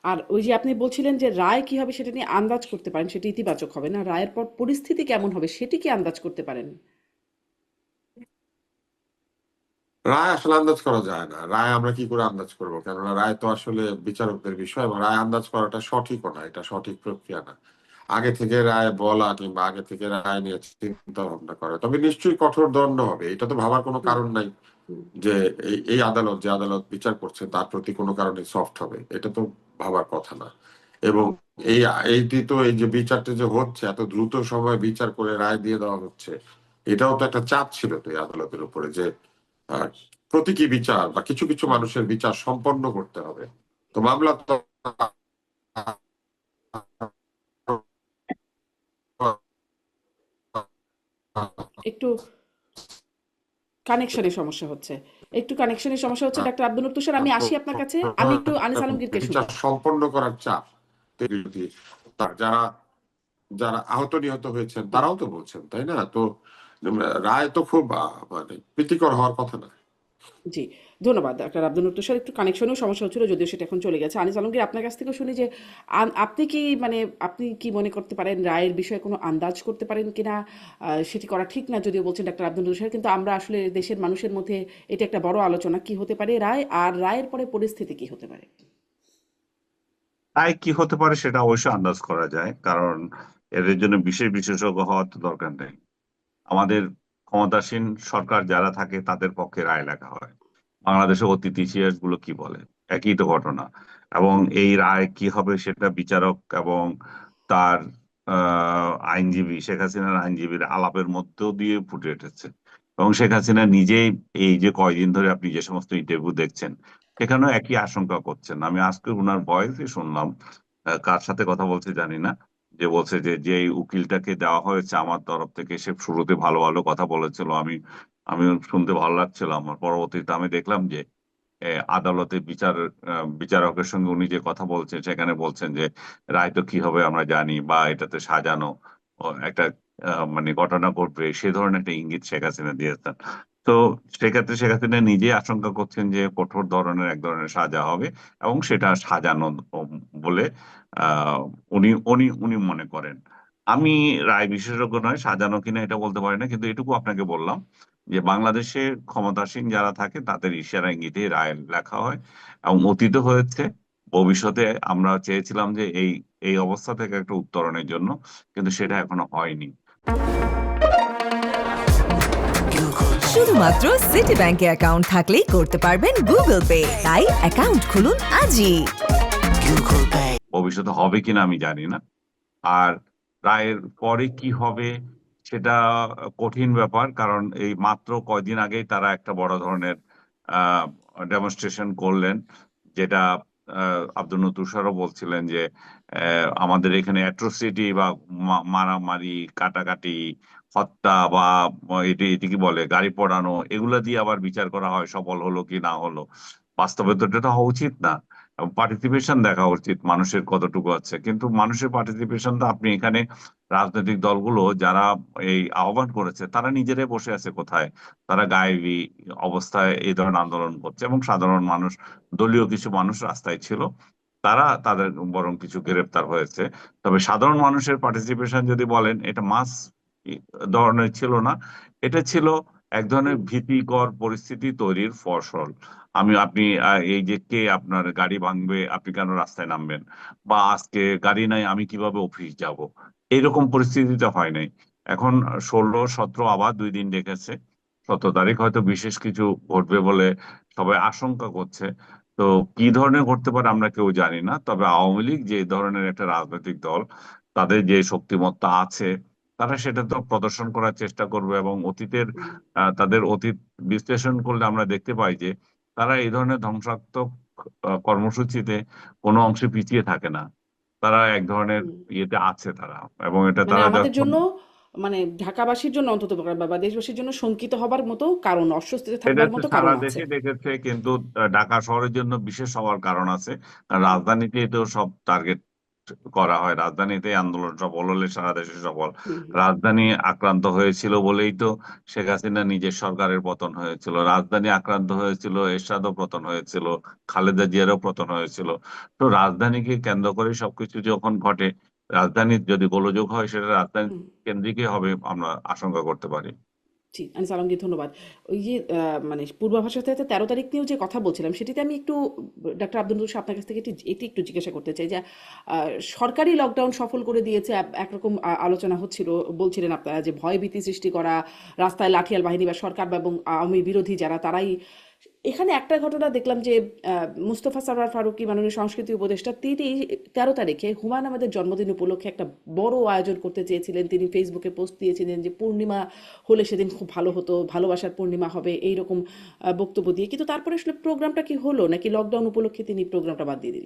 আর ওই যে আপনি বলছিলেন যে রায় কি হবে সেটা নিয়ে আন্দাজ করতে পারেন, সেটি ইতিবাচক হবে না, রায়ের পর পরিস্থিতি কেমন হবে সেটি কি আন্দাজ করতে পারেন? রায় আসলে আন্দাজ করা যায় না। রায় আমরা কি করে আন্দাজ করবো? কেননা রায় তো আসলে বিচারকদের বিষয়, এবং রায় আন্দাজ করাটা সঠিকও না, এটা সঠিক প্রক্রিয়া না। আগে থেকে রায় বলা কিংবা আগে থেকে রায় নিয়ে চিন্তা ভাবনা করা, তবে নিশ্চয়ই কঠোর দণ্ড হবে, এটা তো ভাবার কোনো হুম, কারণ নাই হুম। যে এই আদালত, যে আদালত বিচার করছে তার প্রতি কোনো কারণে সফট হবে, এটা তো ভাবার কথা না। এবং এই এইটি তো, এই যে বিচারটা যে হচ্ছে, এত দ্রুত সময়ে বিচার করে রায় দিয়ে দেওয়া হচ্ছে, এটাও তো একটা চাপ ছিল তো এই আদালতের উপরে, যে আহ, প্রতীকী বিচার বা কিছু কিছু মানুষের বিচার সম্পন্ন করতে হবে। তো মামলা তো একটু কানেকশনের সমস্যা হচ্ছে। একটু কানেকশনের সমস্যা হচ্ছে ডাক্তার আব্দুল তুষার, আমি আসি আপনার কাছে। আমি একটু আনিস আলমগীরকে বিচার শুনি। সম্পন্ন করার চাপ তৈরি। যারা যারা আহত নিহত হয়েছেন হুম। তারাও তো বলছেন, তাই না? তো রায় তো খুব মানে প্রীতিকর হওয়ার কথা না। জি, ধন্যবাদ ডাক্তার আব্দুল তুষার। একটু কানেকশনেও সমস্যা হচ্ছিল, যদিও সেটা এখন চলে গেছে। আনিস আলমগীর, আপনার কাছ থেকেও শুনি যে আপনি কি মানে আপনি কি মনে করতে পারেন রায়ের বিষয়ে কোনো আন্দাজ করতে পারেন কিনা? সেটি করা ঠিক না যদিও বলছেন ডাক্তার আব্দুল তুষার, কিন্তু আমরা আসলে দেশের মানুষের মধ্যে এটা একটা বড় আলোচনা, কি হতে পারে রায়, আর রায়ের পরে পরিস্থিতি কি হতে পারে। তাই কি হতে পারে সেটা অবশ্যই আন্দাজ করা যায়, কারণ এদের জন্য বিশেষ বিশেষজ্ঞ হওয়ার তো দরকার নেই। আমাদের ক্ষমতাসীন সরকার যারা থাকে তাদের পক্ষে রায় লেখা হয়। বাংলাদেশের অতীত ইতিহাস গুলো কি বলে, একই তো ঘটনা। এবং এই রায় কি হবে সেটা বিচারক এবং তার আইনজীবী, শেখ হাসিনার আইনজীবীর আলাপের মধ্য দিয়ে ফুটে উঠেছে। এবং শেখ হাসিনা নিজেই এই যে কয়দিন ধরে আপনি যে সমস্ত ইন্টারভিউ দেখছেন, সেখানেও একই আশঙ্কা করছেন। আমি আজকে ওনার ভয়েসে শুনলাম, কার সাথে কথা বলছে জানি না, যে বলছে যে যে উকিলটাকে দেওয়া হয়েছে আমার তরফ থেকে, সে শুরুতে ভালো ভালো কথা বলেছিল, আমি আমি শুনতে ভালো লাগছিল আমার। পরবর্তীতে আমি দেখলাম যে আদালতে বিচারকের সঙ্গে উনি যে কথা বলছেন, সেখানে বলছেন যে রায় তো কি হবে আমরা জানি, বা এটাতে সাজানো একটা মানে ঘটনা ঘটবে, সে ধরনের একটা ইঙ্গিত শেখ হাসিনা দিয়েছেন। তো সেক্ষেত্রে শেখ হাসিনা নিজেই আশঙ্কা করছেন যে কঠোর ধরনের এক ধরনের সাজা হবে, এবং সেটা সাজানো বলে আহ উনি উনি উনি মনে করেন। আমি রায় বিশেষজ্ঞ নয়, সাজানো কিনা এটা বলতে পারি না, কিন্তু এটুকু আপনাকে বললাম যে বাংলাদেশে ক্ষমতাসীন যারা থাকে তাদের ইশারা ইঙ্গিতে রায় লেখা হয়, এবং অতীত হয়েছে। ভবিষ্যতে আমরা চেয়েছিলাম যে এই এই অবস্থা থেকে একটা উত্তরণের জন্য, কিন্তু সেটা এখনো হয়নি। শুধুমাত্র সিটি ব্যাংকে অ্যাকাউন্ট থাকলেই করতে পারবেন গুগল পে, তাই অ্যাকাউন্ট খুলুন আজই। ভবিষ্যতে হবে কিনা আমি জানি না। আর রায়ের পরে কি হবে সেটা কঠিন ব্যাপার, কারণ এই মাত্র কয়দিন আগেই তারা একটা বড় ধরনের ডেমনস্ট্রেশন করলেন, যেটা আব্দুল তুষারও বলছিলেন যে আমাদের এখানে অ্যাট্রোসিটি বা মারামারি, কাটাকাটি, হত্যা বা এটি এটি কি বলে গাড়ি পোড়ানো, এগুলা দিয়ে আবার বিচার করা হয় সফল হলো কি না হলো। বাস্তবে তো এটা হওয়া উচিত না। পার্টিসিপেশন দেখা উচিত মানুষের কতটুকু আছে, কিন্তু মানুষের পার্টিসিপেশন তো আপনি এখানে রাজনৈতিক দলগুলো যারা এই আহ্বান করেছে তারা নিজেরাই বসে আছে কোথায়? তারা গায়েবী অবস্থায় এই ধরনের আন্দোলন করছে, এবং সাধারণ মানুষ, দলীয় কিছু মানুষ রাস্তায় ছিল, তারা তাদের বরং কিছু গ্রেপ্তার হয়েছে। তবে সাধারণ মানুষের পার্টিসিপেশন যদি বলেন, এটা মাস ধরনের ছিল না, এটা ছিল এক ধরনের হুম। ভীতিকর পরিস্থিতি তৈরির ফসল। আপনি এই যে কে আপনার গাড়ি ভাঙবে, আপনি কেন রাস্তায় নামবেন, বা আজকে গাড়ি নাই আমি কিভাবে অফিস যাব, এইরকম পরিস্থিতিতে হয় নাই। এখন 16, 17 আবার 2 দিন ডেকেছে, 17 তারিখ হয়তো বিশেষ কিছু ঘটবে বলে সবাই আশঙ্কা করছে। তো কি ধরনের ঘটতে পারে আমরা কেউ জানি না, তবে আওয়ামী লীগ যে ধরনের একটা রাজনৈতিক দল, তাদের যে শক্তিমত্তা আছে, তারা সেটা তো প্রদর্শন করার চেষ্টা করবে। এবং অতীতের তাদের অতীত বিশ্লেষণ করলে আমরা দেখতে পাই যে তারা এই ধরনের ধ্বংসাত্মক কর্মসূচিতে কোনো অংশে পিছিয়ে থাকে না। তারা এক ধরনের হুম। ইয়েতে আছে তারা, এবং এটা মানে তারা আমাদের যখন, জন্য, মানে ঢাকাবাসীর জন্য অন্তত বা দেশবাসীর জন্য শঙ্কিত হবার মতো কারণ, অস্বস্তিতে এটা থাকবার তো মতো সারা কারণ আছে। দেশে দেখেছে, কিন্তু ঢাকা শহরের জন্য বিশেষ হওয়ার কারণ আছে, কারণ রাজধানীতে তো সব টার্গেট করা হয়, রাজধানীতে আন্দোলন সফল হলে সারা দেশে সফল। হুম হুম রাজধানী আক্রান্ত হয়েছিল বলেই তো শেখ হাসিনা নিজের সরকারের পতন হয়েছিল, রাজধানী আক্রান্ত হয়েছিল এরশাদও পতন হয়েছিল, খালেদা জিয়ারও পতন হয়েছিল। তো রাজধানীকে কেন্দ্র করে সবকিছু যখন ঘটে, রাজধানীর যদি গোলযোগ হয় সেটা রাজধানী হুম। কেন্দ্রিকই হবে আমরা আশঙ্কা করতে পারি। জি, আনিস আলমগীর ধন্যবাদ। ওই যে মানে পূর্বাভাসের সাথে 13 তারিখ নিয়েও যে কথা বলছিলাম সেটিতে আমি একটু ডাক্তার আব্দুল নূর আপনার কাছ থেকে এটি একটু জিজ্ঞাসা করতে চাই যে সরকারি লকডাউন সফল করে দিয়েছে একরকম আলোচনা হচ্ছিল, বলছিলেন আপনারা যে ভয়ভীতি সৃষ্টি করা, রাস্তায় লাঠিয়াল বাহিনী বা সরকার এবং আওয়ামী বিরোধী যারা তারাই। এখানে একটা ঘটনা দেখলাম যে মুস্তফা সরোয়ার ফারুকী মাননীয় সংস্কৃতি উপদেষ্টা তিনি 13 তারিখে হুমায়ুন আহমেদের জন্মদিন উপলক্ষে একটা বড় আয়োজন করতে চেয়েছিলেন। তিনি ফেসবুকে পোস্ট দিয়েছিলেন যে পূর্ণিমা হলে সেদিন খুব ভালো হতো, ভালোবাসার পূর্ণিমা হবে, এইরকম বক্তব্য দিয়ে। কিন্তু তারপরে আসলে প্রোগ্রামটা কি হলো নাকি লকডাউন উপলক্ষে তিনি প্রোগ্রামটা বাদ দিয়ে দিলেন?